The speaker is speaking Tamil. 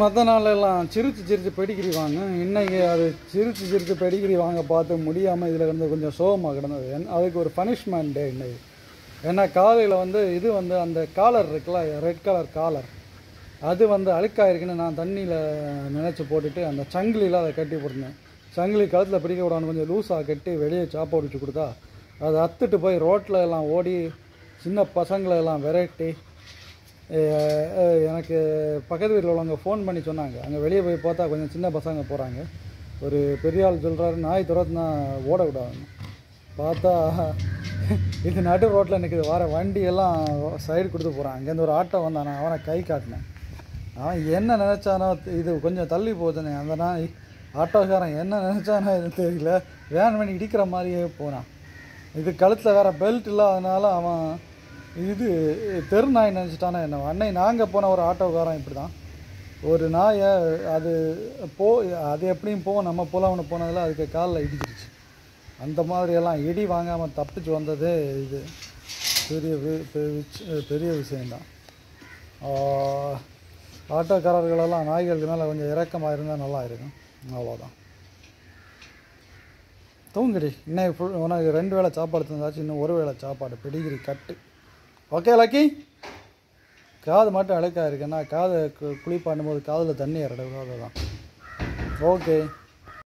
மற்ற நாளெல்லாம் சிரித்து பெடிகிரி வாங்க. இன்றைக்கி அது சிரித்து பெடிகிரி வாங்க பார்த்து முடியாமல் இதில் வந்து கொஞ்சம் சோகமாக கிடந்தது. அதுக்கு ஒரு பனிஷ்மெண்ட் டே இன்றைக்கி. ஏன்னா காலையில் வந்து இது வந்து அந்த காலர் இருக்குல்ல, ரெட் கலர் காலர், அது வந்து அழுக்காயிருக்குன்னு நான் தண்ணியில் நினச்சி போட்டுட்டு அந்த சங்கிலியில் அதை கட்டி போட்டிருந்தேன். சங்கிலி கழுத்தில் பிடிக்க விடான்னு கொஞ்சம் லூஸாக கட்டி வெளியே சாப்பாடு வச்சு கொடுத்தா அதை அத்துட்டு போய் ரோட்டில் எல்லாம் ஓடி சின்ன பசங்களெல்லாம் விரட்டி எனக்கு பக்கத்து வீட்டில் உள்ளவங்க ஃபோன் பண்ணி சொன்னாங்க. அங்கே வெளியே போய் பார்த்தா கொஞ்சம் சின்ன பசங்க போகிறாங்க. ஒரு பெரிய ஆள் சொல்கிறாரு, நாய் துரத்துனா ஓடக்கூடாதுன்னு. பார்த்தா இது நடு ரோட்டில் நிற்குது. வர வண்டியெல்லாம் சைடு கொடுத்து போகிறான். அங்கேருந்து ஒரு ஆட்டோ வந்தானே, அவனை கை காட்டினேன். அவன் என்ன நினச்சானோ, இது கொஞ்சம் தள்ளி போச்சுனே, அந்த நாய் ஆட்டோக்காரன் என்ன நினச்சானோ இது தெரியல, வேன் பண்ணி இடிக்கிற மாதிரியே போனான். இது கழுத்தில் வேறு பெல்ட் இல்லாதனால அவன் இது தெரு நாய் நினச்சிட்டானே என்ன. அன்னை நாங்கள் போன ஒரு ஆட்டோக்காரன் இப்படி தான் ஒரு நாயை அது அது எப்படியும் போவோம், நம்ம போகலாம்னு போனதில் அதுக்கு காலில் இடிச்சிருச்சு. அந்த மாதிரியெல்லாம் இடி வாங்காமல் தப்பிச்சு வந்ததே இது பெரிய விஷயந்தான். ஆட்டோக்காரர்களெல்லாம் நாய்களுக்கு மேலே கொஞ்சம் இறக்கமாக இருந்தால் நல்லா இருக்கும். அவ்வளோதான். தூங்குடி. இன்னைக்கு உனக்கு 2 வேளை சாப்பாடு தந்தாச்சு, இன்னும் 1 வேளை சாப்பாடு பெடிகிரி கட்டு. Okay lucky. காது மட்டும் அழுக்காக இருக்குன்னா காதை குளிப்பாட்டும் போது காதில் தண்ணி இறக்கூடாது தான். ஓகே.